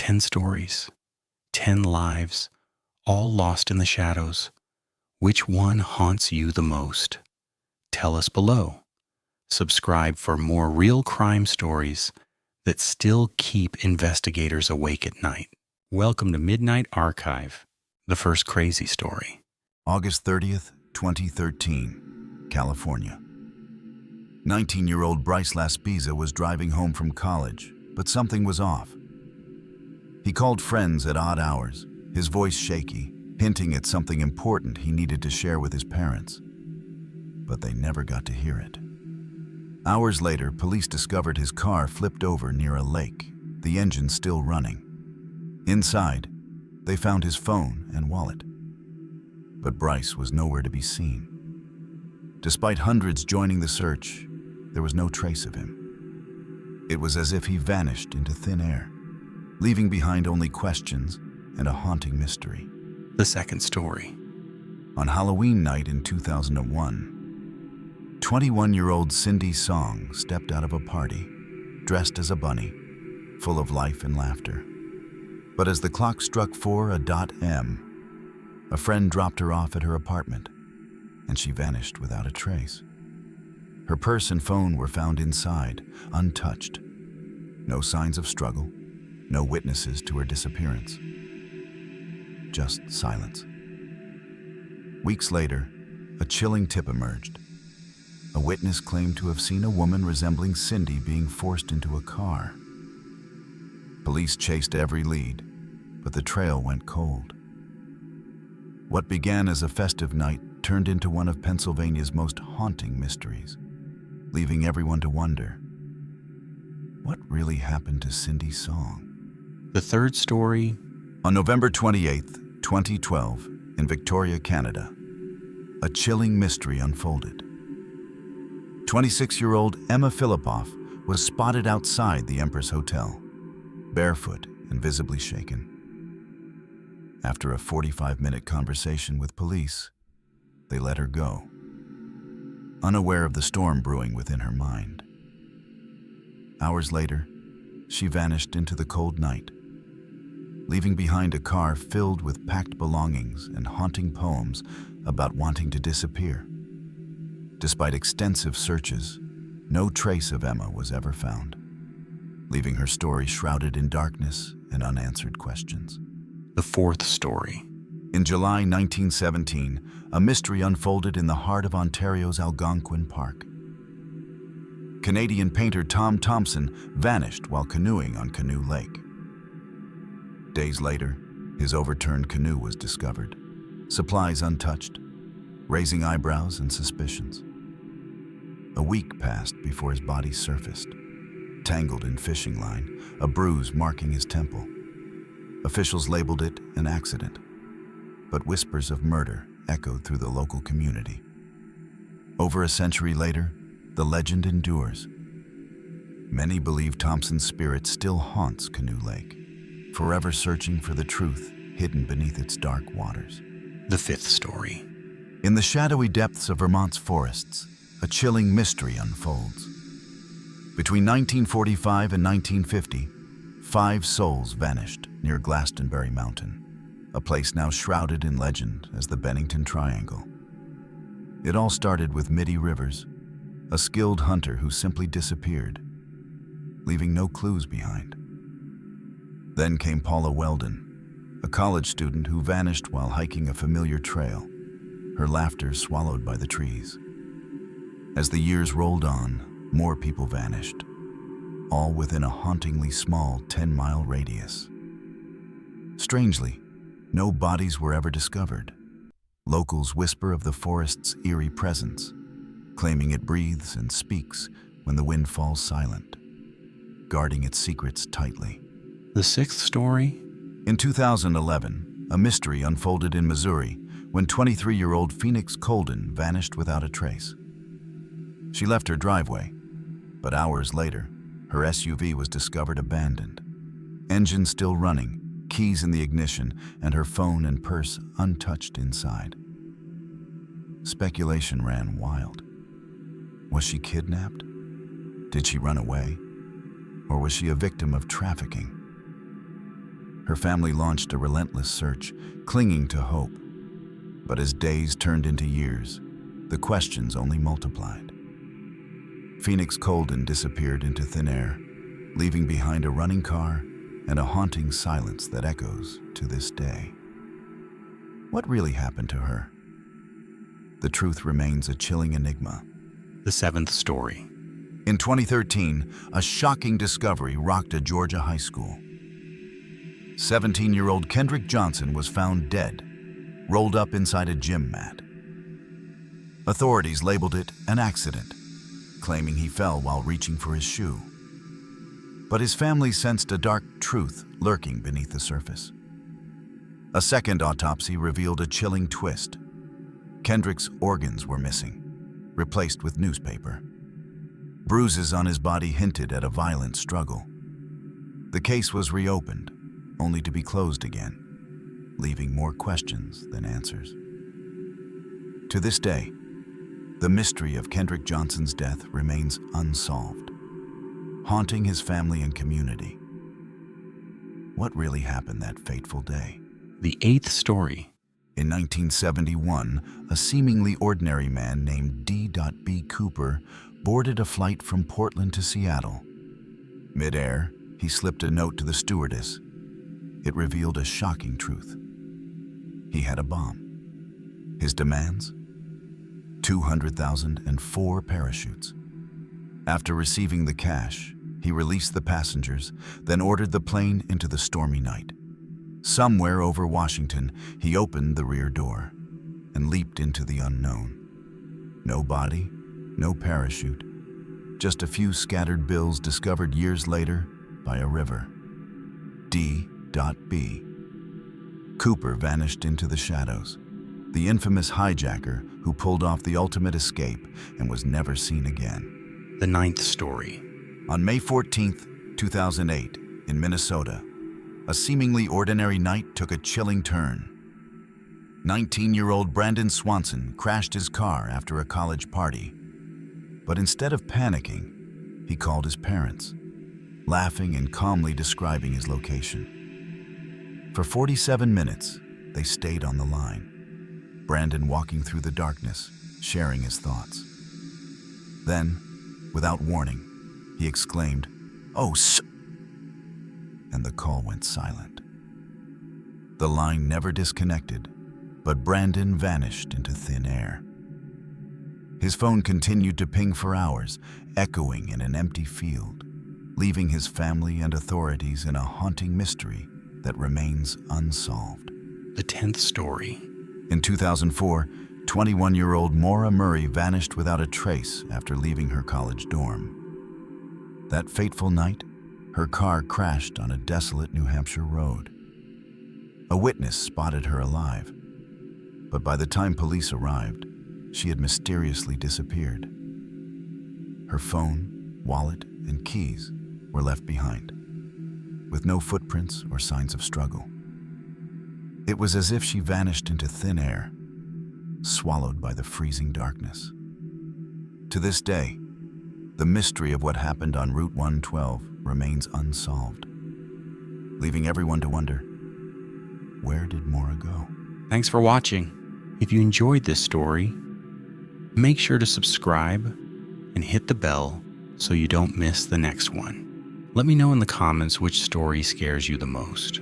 10 stories, 10 lives, all lost in the shadows. Which one haunts you the most? Tell us below. Subscribe for more real crime stories that still keep investigators awake at night. Welcome to Midnight Archive, the first crazy story. August 30th, 2013, California. 19-year-old Bryce Laspisa was driving home from college, but something was off. He called friends at odd hours, his voice shaky, hinting at something important he needed to share with his parents. But they never got to hear it. Hours later, police discovered his car flipped over near a lake, the engine still running. Inside, they found his phone and wallet. But Bryce was nowhere to be seen. Despite hundreds joining the search, there was no trace of him. It was as if he vanished into thin air, leaving behind only questions and a haunting mystery. The second story. On Halloween night in 2001, 21-year-old Cindy Song stepped out of a party, dressed as a bunny, full of life and laughter. But as the clock struck 4:00 a friend dropped her off at her apartment, and she vanished without a trace. Her purse and phone were found inside, untouched. No signs of struggle, no witnesses to her disappearance. Just silence. Weeks later, a chilling tip emerged. A witness claimed to have seen a woman resembling Cindy being forced into a car. Police chased every lead, but the trail went cold. What began as a festive night turned into one of Pennsylvania's most haunting mysteries, leaving everyone to wonder, what really happened to Cindy Song? The third story. On November 28th, 2012, in Victoria, Canada, a chilling mystery unfolded. 26-year-old Emma Filipoff was spotted outside the Empress Hotel, barefoot and visibly shaken. After a 45-minute conversation with police, they let her go, unaware of the storm brewing within her mind. Hours later, she vanished into the cold night, leaving behind a car filled with packed belongings and haunting poems about wanting to disappear. Despite extensive searches, no trace of Emma was ever found, leaving her story shrouded in darkness and unanswered questions. The fourth story. In July 1917, a mystery unfolded in the heart of Ontario's Algonquin Park. Canadian painter Thomson vanished while canoeing on Canoe Lake. Days later, his overturned canoe was discovered, supplies untouched, raising eyebrows and suspicions. A week passed before his body surfaced, tangled in fishing line, a bruise marking his temple. Officials labeled it an accident, but whispers of murder echoed through the local community. Over a century later, the legend endures. Many believe Thomson's spirit still haunts Canoe Lake, forever searching for the truth hidden beneath its dark waters. The fifth story. In the shadowy depths of Vermont's forests, a chilling mystery unfolds. Between 1945 and 1950, 5 souls vanished near Glastonbury Mountain, a place now shrouded in legend as the Bennington Triangle. It all started with Mitty Rivers, a skilled hunter who simply disappeared, leaving no clues behind. Then came Paula Weldon, a college student who vanished while hiking a familiar trail, her laughter swallowed by the trees. As the years rolled on, more people vanished, all within a hauntingly small 10-mile radius. Strangely, no bodies were ever discovered. Locals whisper of the forest's eerie presence, claiming it breathes and speaks when the wind falls silent, guarding its secrets tightly. The sixth story. In 2011, a mystery unfolded in Missouri when 23-year-old Phoenix Colden vanished without a trace. She left her driveway, but hours later, her SUV was discovered abandoned. Engine still running, keys in the ignition, and her phone and purse untouched inside. Speculation ran wild. Was she kidnapped? Did she run away? Or was she a victim of trafficking? Her family launched a relentless search, clinging to hope. But as days turned into years, the questions only multiplied. Phoenix Colden disappeared into thin air, leaving behind a running car and a haunting silence that echoes to this day. What really happened to her? The truth remains a chilling enigma. The seventh story. In 2013, a shocking discovery rocked a Georgia high school. 17-year-old Kendrick Johnson was found dead, rolled up inside a gym mat. Authorities labeled it an accident, claiming he fell while reaching for his shoe. But his family sensed a dark truth lurking beneath the surface. A second autopsy revealed a chilling twist. Kendrick's organs were missing, replaced with newspaper. Bruises on his body hinted at a violent struggle. The case was reopened, only to be closed again, leaving more questions than answers. To this day, the mystery of Kendrick Johnson's death remains unsolved, haunting his family and community. What really happened that fateful day? The eighth story. In 1971, a seemingly ordinary man named D.B. Cooper boarded a flight from Portland to Seattle. Mid-air, he slipped a note to the stewardess. It revealed a shocking truth. He had a bomb. His demands? $200,000 and 4 parachutes. After receiving the cash, he released the passengers, then ordered the plane into the stormy night. Somewhere over Washington, he opened the rear door and leaped into the unknown. No body, no parachute, just a few scattered bills discovered years later by a river. D.B. Cooper vanished into the shadows, the infamous hijacker who pulled off the ultimate escape and was never seen again. The ninth story. On May 14, 2008, in Minnesota, a seemingly ordinary night took a chilling turn. 19-year-old Brandon Swanson crashed his car after a college party. But instead of panicking, he called his parents, laughing and calmly describing his location. For 47 minutes, they stayed on the line, Brandon walking through the darkness, sharing his thoughts. Then, without warning, he exclaimed, "Oh, and the call went silent. The line never disconnected, but Brandon vanished into thin air. His phone continued to ping for hours, echoing in an empty field, leaving his family and authorities in a haunting mystery that remains unsolved. The 10th story. In 2004, 21-year-old Mora Murray vanished without a trace after leaving her college dorm. That fateful night, her car crashed on a desolate New Hampshire road. A witness spotted her alive, but by the time police arrived, she had mysteriously disappeared. Her phone, wallet, and keys were left behind, with no footprints or signs of struggle. It was as if she vanished into thin air, swallowed by the freezing darkness. To this day, the mystery of what happened on Route 112 remains unsolved, leaving everyone to wonder, where did Mora go? Thanks for watching. If you enjoyed this story, make sure to subscribe and hit the bell so you don't miss the next one. Let me know in the comments which story scares you the most.